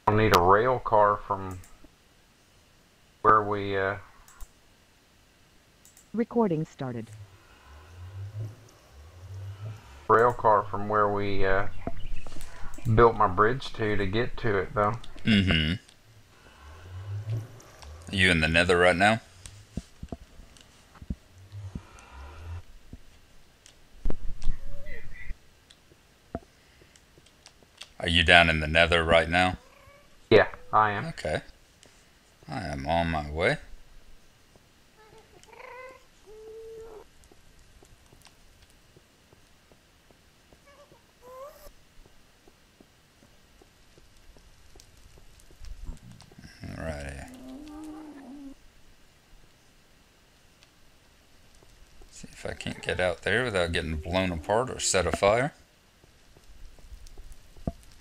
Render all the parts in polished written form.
I'll need a rail car from where we Recording started. Built my bridge to get to it though. Mm-hmm. You in the nether right now? Are you down in the nether right now? Yeah, I am. Okay. I am on my way. Alrighty. See if I can't get out there without getting blown apart or set afire.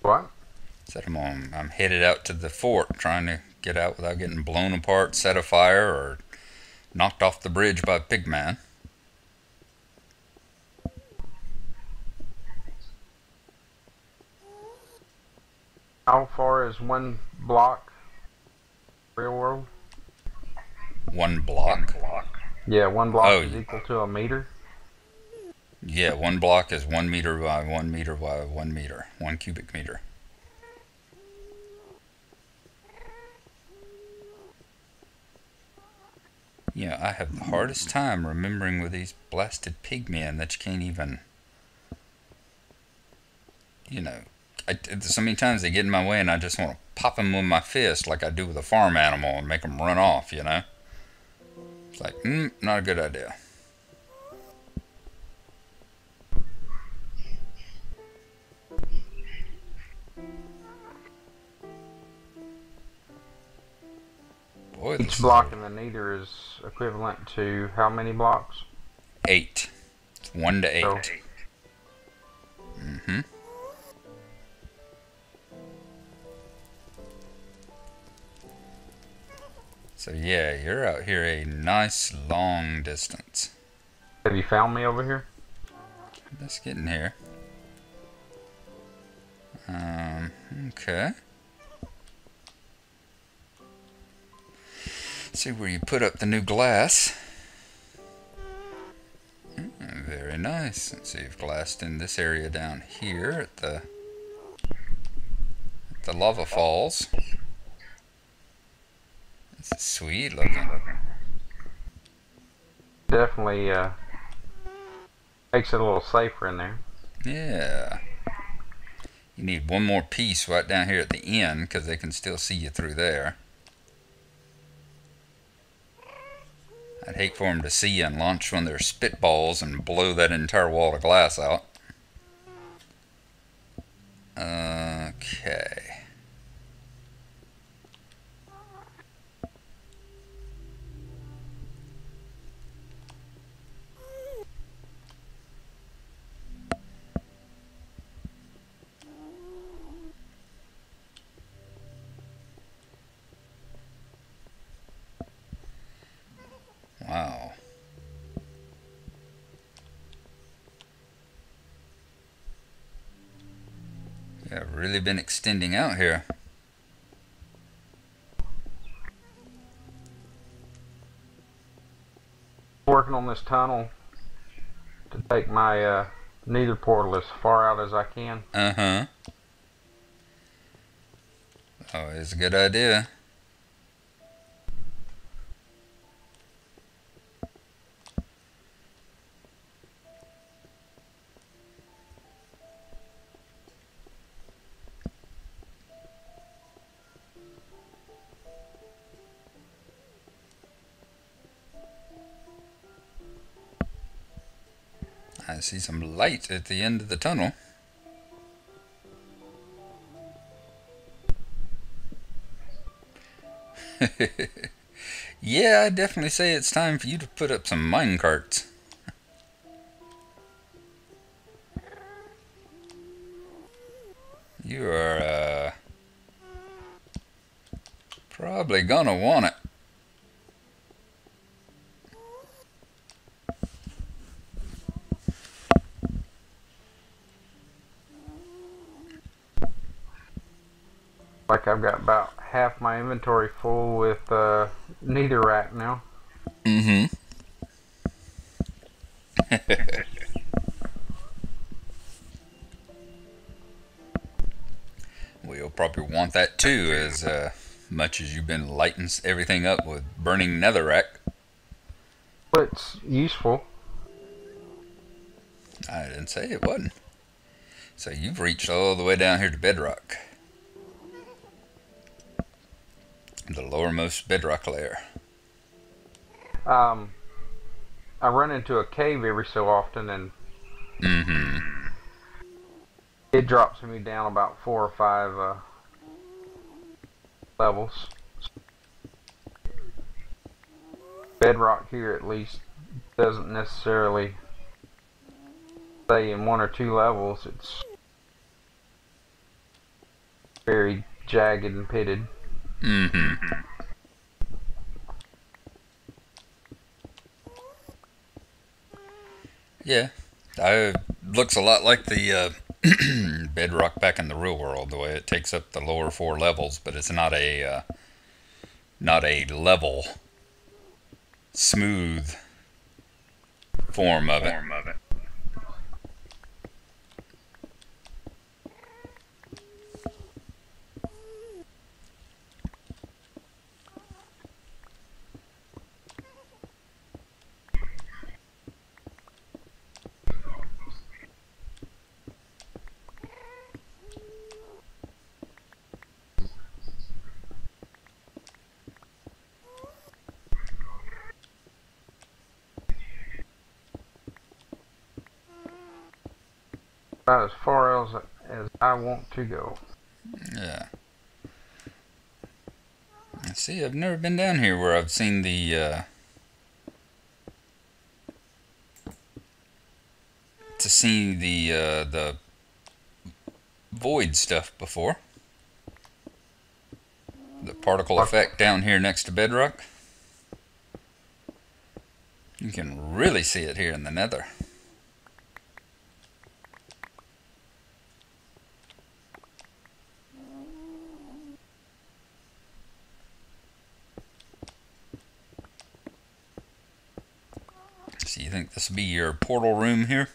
What? I'm headed out to the fort, trying to get out without getting blown apart, set afire, or knocked off the bridge by a pigman. How far is one block real world? One block? Yeah, one block Oh, is equal to a meter. Yeah, one block is 1 meter by 1 meter by 1 meter. 1 cubic meter. Yeah, I have the hardest time remembering with these blasted pigmen that you can't even, you know, so many times they get in my way and I just want to pop them with my fist like I do with a farm animal and make them run off, you know? It's like, not a good idea. Boy, Each block in the nether is equivalent to how many blocks? 8. It's 1 to 8. So, Mm-hmm. So yeah, you're out here a nice long distance. have you found me over here? Let's get in here. Okay. See where you put up the new glass. Very nice. Let's see, you've glassed in this area down here at the lava falls. This is sweet looking. Definitely makes it a little safer in there. Yeah. You need one more piece right down here at the end because they can still see you through there. I'd hate for them to see you and launch one of their spitballs and blow that entire wall of glass out. Okay. Wow. Yeah, really been extending out here. Working on this tunnel to take my nether portal as far out as I can. Uh-huh. Oh, it's a good idea. I see some light at the end of the tunnel. Yeah, I'd definitely say it's time for you to put up some mine carts. You are probably gonna want it. Like I've got about half my inventory full with neither rack now. Mm-hmm. Well, you'll probably want that too, as much as you've been lighting everything up with burning netherrack. But it's useful. I didn't say it wasn't. So you've reached all the way down here to bedrock. The lowermost bedrock layer. I run into a cave every so often, and it drops me down about 4 or 5 levels. Bedrock here, at least, doesn't necessarily stay in 1 or 2 levels. It's very jagged and pitted. Yeah, looks a lot like the bedrock back in the real world, the way it takes up the lower 4 levels, but it's not a level, smooth form of it. About as far as I want to go. Yeah. See, I've never been down here where I've seen the the void stuff before. The particle effect down here next to bedrock. You can really see it here in the nether. So you think this will be your portal room here?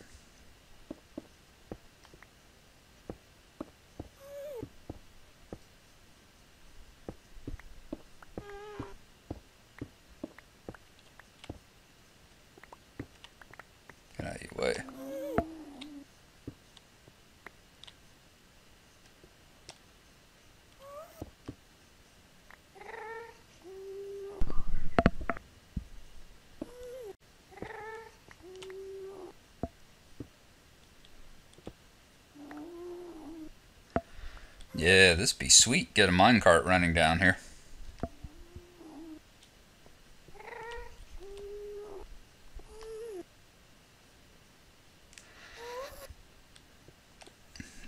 Get out of your way. Yeah, this be sweet. Get a minecart running down here.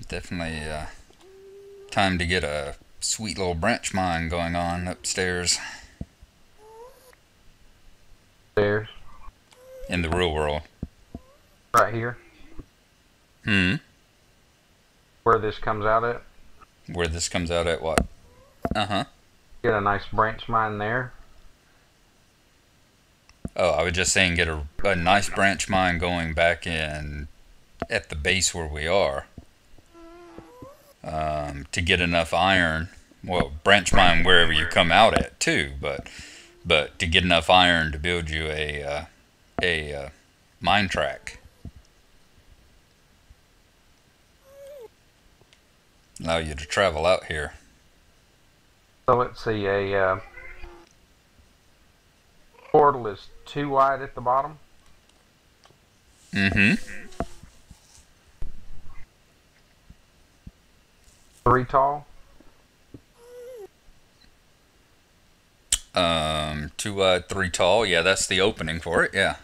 Definitely time to get a sweet little branch mine going on upstairs. Stairs. In the real world. Right here. Where this comes out at. Where this comes out at what? Get a nice branch mine there. Oh, I was just saying get a nice branch mine going back in at the base where we are. To get enough iron. Well, branch mine wherever you come out at too, but to get enough iron to build you a mine track. Allow you to travel out here. So let's see, a portal is 2 wide at the bottom. 3 tall. 2 wide, 3 tall. Yeah, that's the opening for it. Yeah.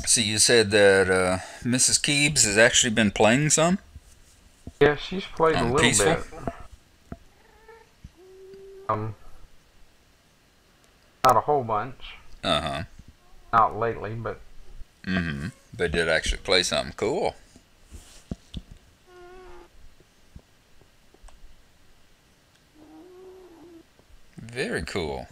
So you said that Mrs. Keebs has actually been playing some Yeah, she's played a on little Peaceful? bit. Um, Not a whole bunch. Uh-huh. Not lately, but Mm-hmm. But did actually play something cool. Very cool.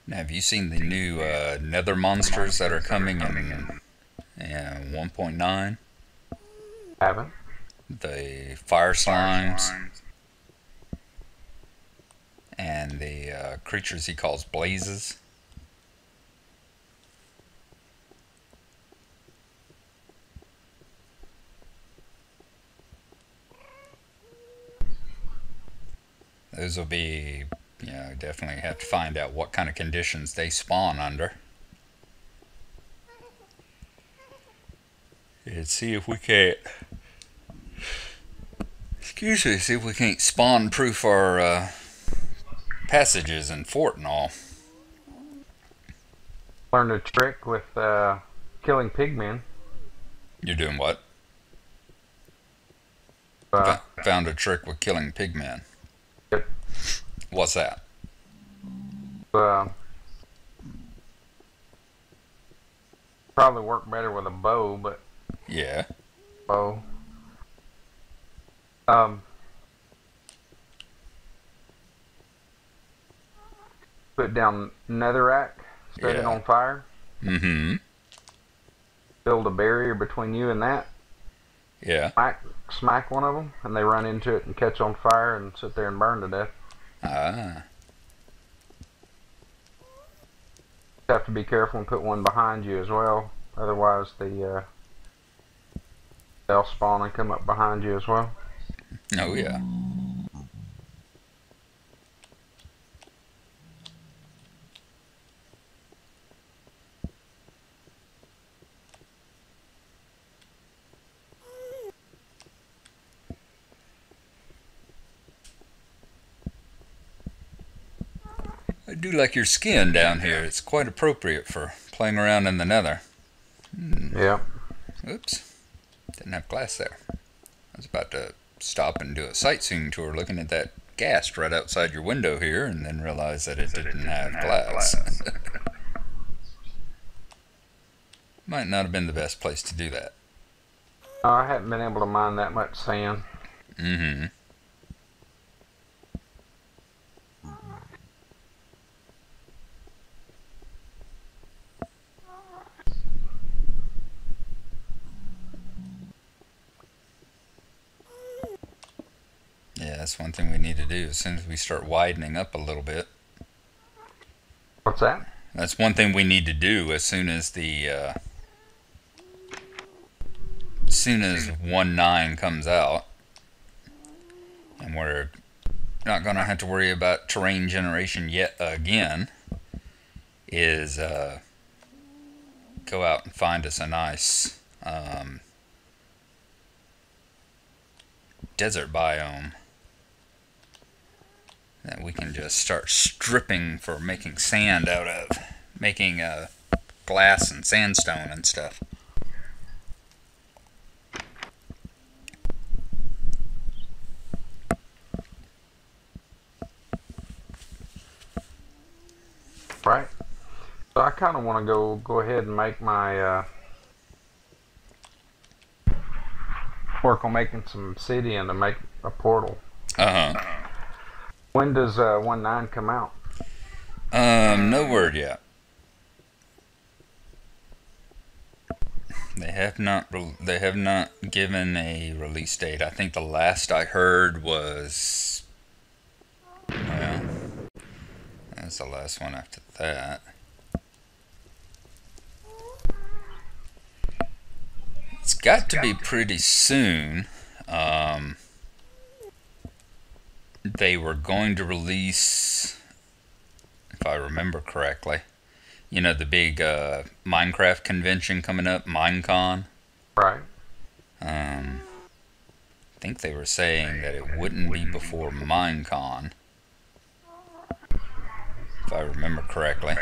Now, have you seen the new nether monsters that are coming in 1.9? haven't. The fire slimes and the creatures he calls blazes. Those will be, definitely have to find out what kind of conditions they spawn under. And see if we can't, see if we can't spawn proof our passages in Fort and all. Learned a trick with killing pigmen. You're doing what? Uh, Found a trick with killing pigmen. Yep. What's that? Probably work better with a bow, but Yeah. bow. Put down netherrack, set it Yeah. on fire, Mm-hmm. build a barrier between you and that. Yeah. Smack one of them, and they run into it and catch on fire and sit there and burn to death. Ah. You have to be careful and put one behind you as well. Otherwise, they'll spawn and come up behind you as well. Oh, yeah. I do like your skin down here. It's quite appropriate for playing around in the nether. Yeah. Oops. Didn't have glass there. I was about to stop and do a sightseeing tour looking at that ghast right outside your window here and then realize that it didn't have glass. Might not have been the best place to do that. I haven't been able to mine that much sand. Mm-hmm. Yeah, that's one thing we need to do as soon as we start widening up a little bit. What's that? That's one thing we need to do as soon as the as soon as 1.9 comes out, and we're not going to have to worry about terrain generation yet again, is go out and find us a nice desert biome that we can just start stripping for making sand out of, making glass and sandstone and stuff. Right. So I kind of want to go ahead and make my work on making some obsidian to make a portal. Uh-huh. When does 1.9 come out? No word yet. They have not given a release date. I think the last I heard was, well, that's the last one after that. It's got to be pretty soon. They were going to release, if I remember correctly, you know, the big Minecraft convention coming up, Minecon. Right. I think they were saying that it wouldn't be before Minecon, if I remember correctly.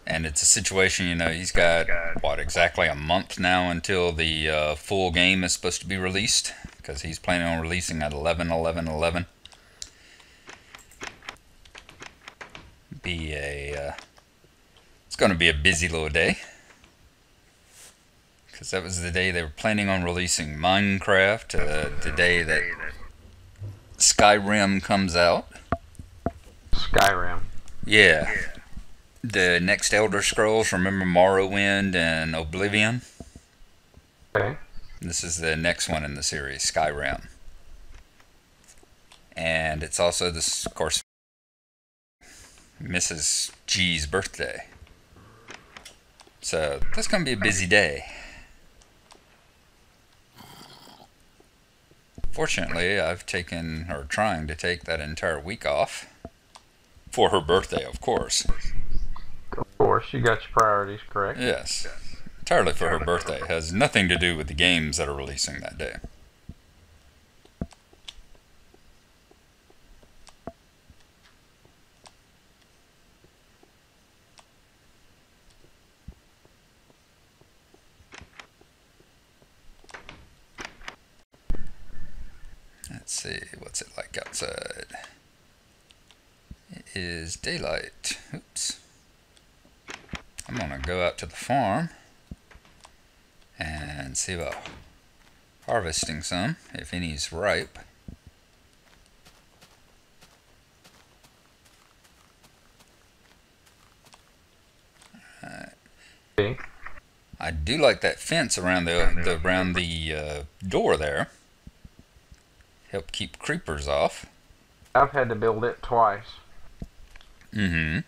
And it's a situation, you know, he's got, what, exactly a month now until the full game is supposed to be released, because he's planning on releasing at 11/11/11. It's going to be a busy little day, because that was the day they were planning on releasing Minecraft, the day that Skyrim comes out. Skyrim. Yeah. The next Elder Scrolls, remember Morrowind and Oblivion? Okay. This is the next one in the series, Skyrim. And it's also, of course, Mrs. G's birthday. So that's going to be a busy day. Fortunately, I've taken, or trying to take, that entire week off. For her birthday, of course. Of course, you got your priorities correct. Yes. Entirely for her birthday. It has nothing to do with the games that are releasing that day. Let's see, what's it like outside? It is daylight. Oops. I'm gonna go out to the farm and see about harvesting some, if any's ripe. Okay. I do like that fence around the door there. Help keep creepers off. I've had to build it twice. Mm-hmm.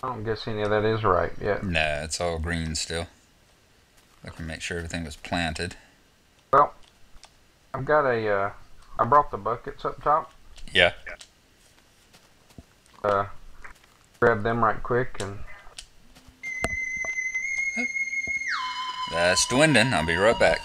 I don't guess any of that is right yet. Nah, it's all green still. I can make sure everything was planted. Well, I've got I brought the buckets up top. Yeah. Grab them right quick and... That's Dwenden. I'll be right back.